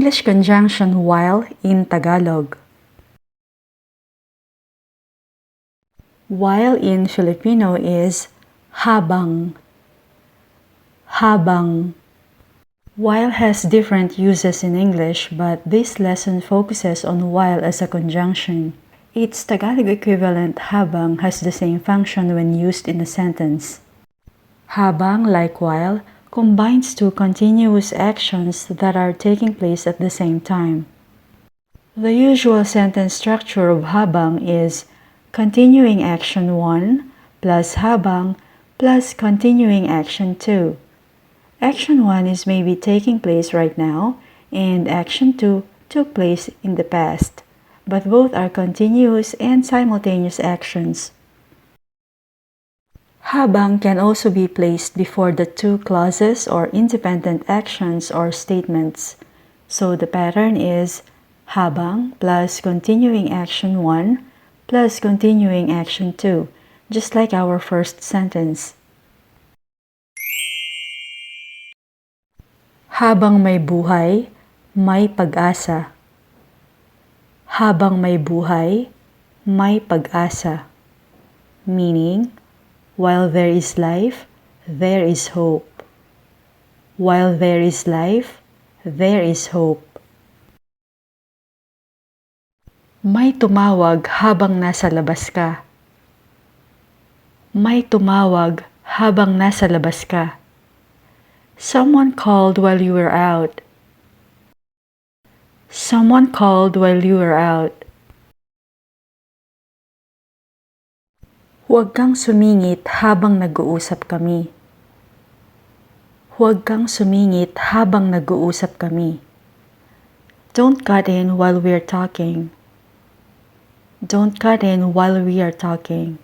English conjunction while in Tagalog. While in Filipino is habang. Habang. While has different uses in English, but this lesson focuses on while as a conjunction. Its Tagalog equivalent habang has the same function when used in a sentence. Habang, like while, combines two continuous actions that are taking place at the same time. The usual sentence structure of habang is continuing action 1 plus habang plus continuing action 2. Action 1 is maybe taking place right now, and action 2 took place in the past, but both are continuous and simultaneous actions. Habang can also be placed before the two clauses or independent actions or statements. So the pattern is habang plus continuing action 1 plus continuing action 2, just like our first sentence. Habang may buhay, may pag-asa. Habang may buhay, may pag-asa. Meaning, while there is life, there is hope. While there is life, there is hope. May tumawag habang nasa labas ka. May tumawag habang nasa labas ka. Someone called while you were out. Someone called while you were out. Huwag kang sumingit habang nag-uusap kami. Huwag kang sumingit habang nag-uusap kami. Don't cut in while we're talking. Don't cut in while we are talking.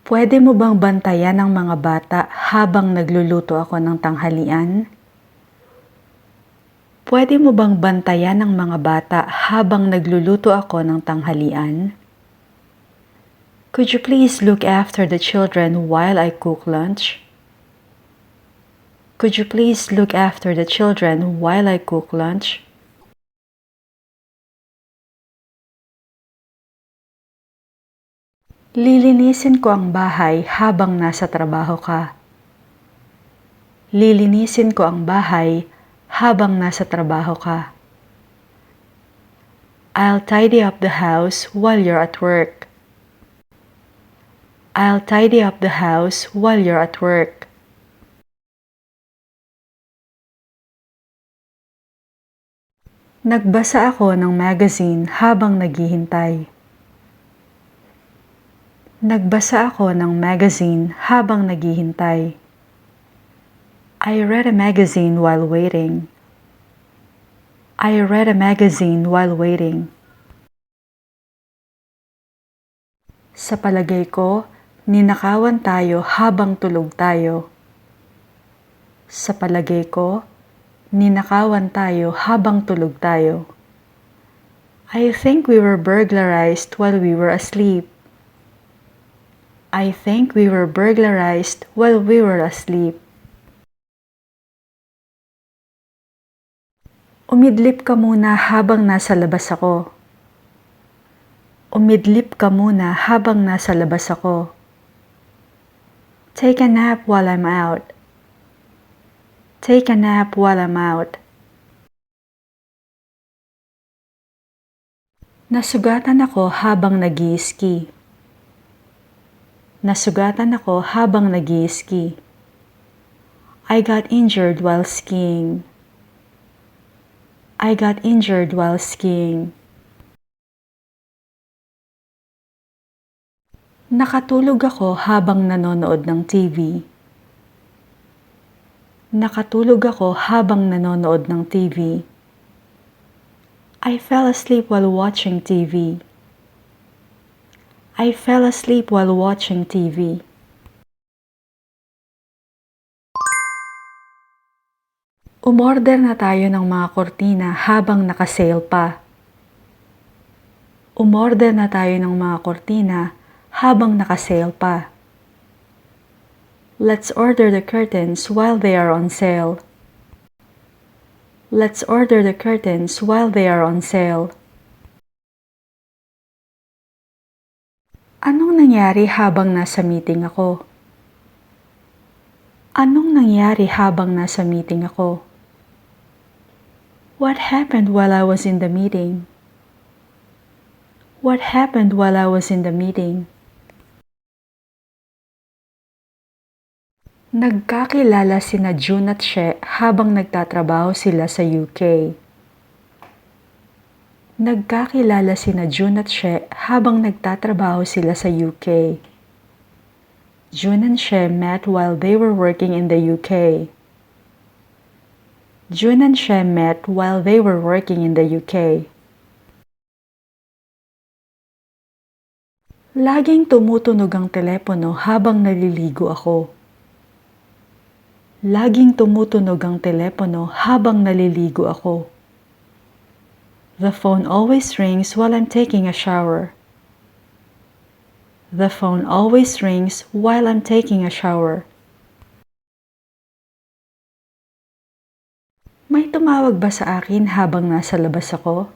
Pwede mo bang bantayan ang mga bata habang nagluluto ako ng tanghalian? Pwede mo bang bantayan ang mga bata habang nagluluto ako ng tanghalian? Could you please look after the children while I cook lunch? Could you please look after the children while I cook lunch? Lilinisin ko ang bahay habang nasa trabaho ka. Lilinisin ko ang bahay habang nasa trabaho ka. I'll tidy up the house while you're at work. I'll tidy up the house while you're at work. Nagbasa ako ng magazine habang naghihintay. Nagbasa ako ng magazine habang naghihintay. I read a magazine while waiting. I read a magazine while waiting. Sa palagay ko, ninakawan tayo habang tulog tayo. Sa palagay ko, ninakawan tayo habang tulog tayo. I think we were burglarized while we were asleep. I think we were burglarized while we were asleep. Umidlip ka muna habang nasa labas ako. Umidlip ka muna habang nasa labas ako. Take a nap while I'm out. Take a nap while I'm out. Nasugatan ako habang nag-i-ski. Nasugatan ako habang nag-i-ski. I got injured while skiing. I got injured while skiing. Nakatulog ako habang nanonood ng TV. Nakatulog ako habang nanonood ng TV. I fell asleep while watching TV. I fell asleep while watching TV. Umorder na tayo ng mga kortina habang naka-sale pa. Umorder na tayo ng mga kortina habang naka-sale pa. Let's order the curtains while they are on sale. Let's order the curtains while they are on sale. Anong nangyari habang nasa meeting ako? Anong nangyari habang nasa meeting ako? What happened while I was in the meeting? What happened while I was in the meeting? Nagkakilala sina June at She habang nagtatrabaho sila sa UK. Nagkakilala sina June at She habang nagtatrabaho sila sa UK. June and She met while they were working in the UK. June and She met while they were working in the UK. Laging tumutunog ang telepono habang naliligo ako. Laging tumutunog ang telepono habang naliligo ako. The phone always rings while I'm taking a shower. The phone always rings while I'm taking a shower. May tumawag ba sa akin habang nasa labas ako?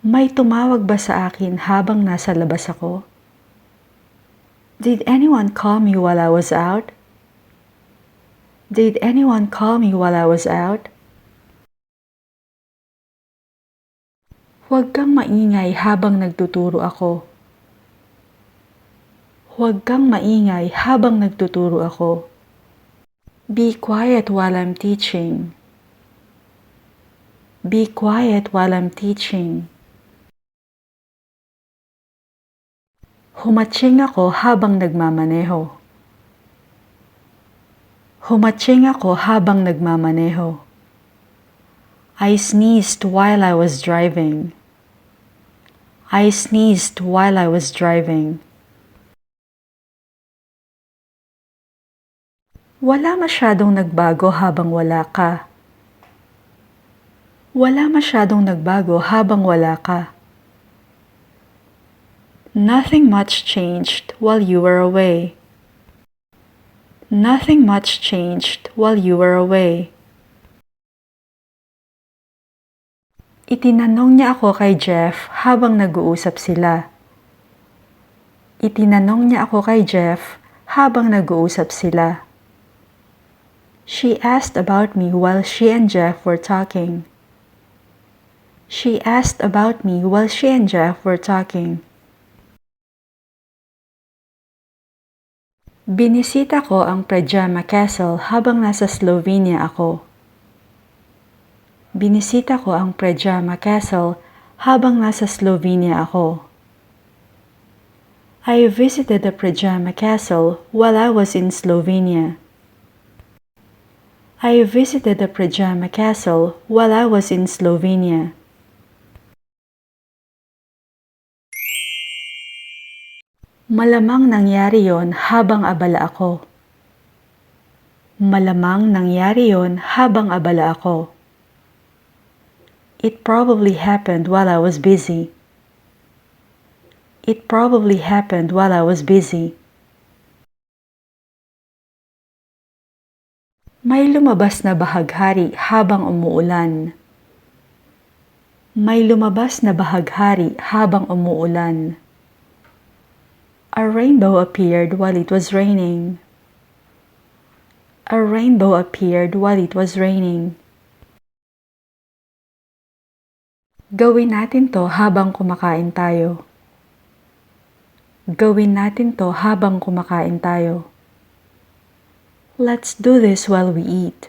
May tumawag ba sa akin habang nasa labas ako? Did anyone call me while I was out? Did anyone call me while I was out? Huwag kang maingay habang nagtuturo ako. Huwag kang maingay habang nagtuturo ako. Be quiet while I'm teaching. Be quiet while I'm teaching. Humatsing ako habang nagmamaneho. Humatsing ako habang nagmamaneho. I sneezed while I was driving. I sneezed while I was driving. Wala masyadong nagbago habang wala ka. Wala masyadong nagbago habang wala ka. Nothing much changed while you were away. Nothing much changed while you were away. Itinanong niya ako kay Jeff habang nag-uusap sila. Itinanong niya ako kay Jeff habang nag-uusap sila. She asked about me while she and Jeff were talking. She asked about me while she and Jeff were talking. Binisita ko ang Pajama Castle habang nasa Slovenia ako. Binisita ko ang Pajama Castle habang nasa Slovenia ako. I visited the Pajama Castle while I was in Slovenia. I visited the Pajama Castle while I was in Slovenia. Malamang nangyari yon habang abala ako. Malamang nangyari yon habang abala ako. It probably happened while I was busy. It probably happened while I was busy. May lumabas na bahaghari habang umuulan. May lumabas na bahaghari habang umuulan. A rainbow appeared while it was raining. A rainbow appeared while it was raining. Gawin natin to habang kumakain tayo. Gawin natin to habang kumakain tayo. Let's do this while we eat.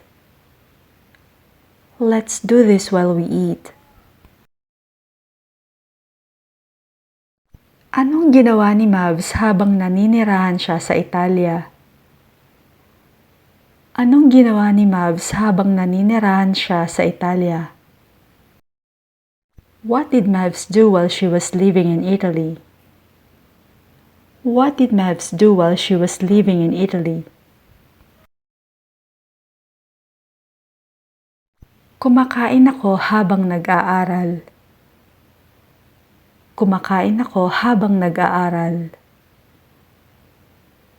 Let's do this while we eat. Anong ginawa ni Mavs habang naninirahan siya sa Italia? Anong ginawa ni Mavs habang naninirahan siya sa Italia? What did Mavs do while she was living in Italy? What did Mavs do while she was living in Italy? Kumakain ako habang nag-aaral. Kumakain ako habang nag-aaral.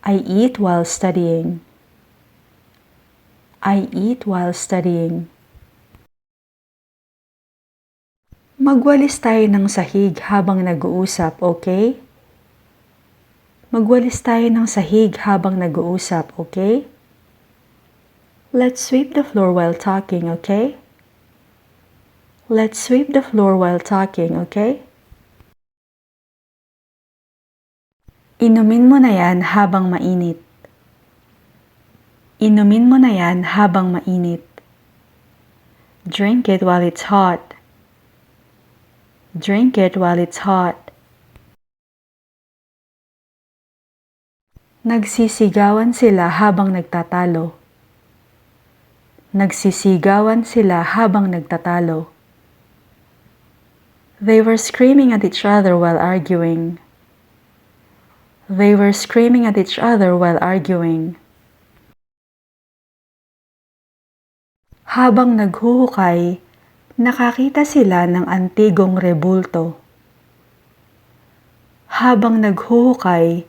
I eat while studying. I eat while studying. Magwalis tayo ng sahig habang nag-uusap, okay? Magwalis tayo ng sahig habang nag-uusap, okay? Let's sweep the floor while talking, okay? Let's sweep the floor while talking, okay? Inumin mo na yan habang mainit. Inumin mo na yan habang mainit. Drink it while it's hot. Drink it while it's hot. Nagsisigawan sila habang nagtatalo. Nagsisigawan sila habang nagtatalo. They were screaming at each other while arguing. They were screaming at each other while arguing. Habang naghuhukay, nakakita sila ng antigong rebulto. Habang naghuhukay,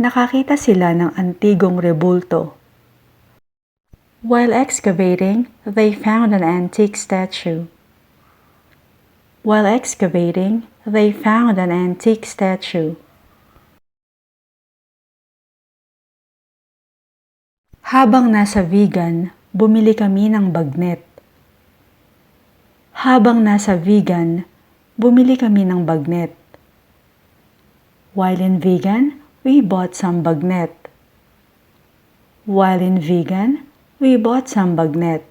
nakakita sila ng antigong rebulto. While excavating, they found an antique statue. While excavating, they found an antique statue. Habang nasa vegan, bumili kami ng bagnet. Habang nasa vegan, bumili kami ng bagnet. While in vegan, we bought some bagnet. While in vegan, we bought some bagnet.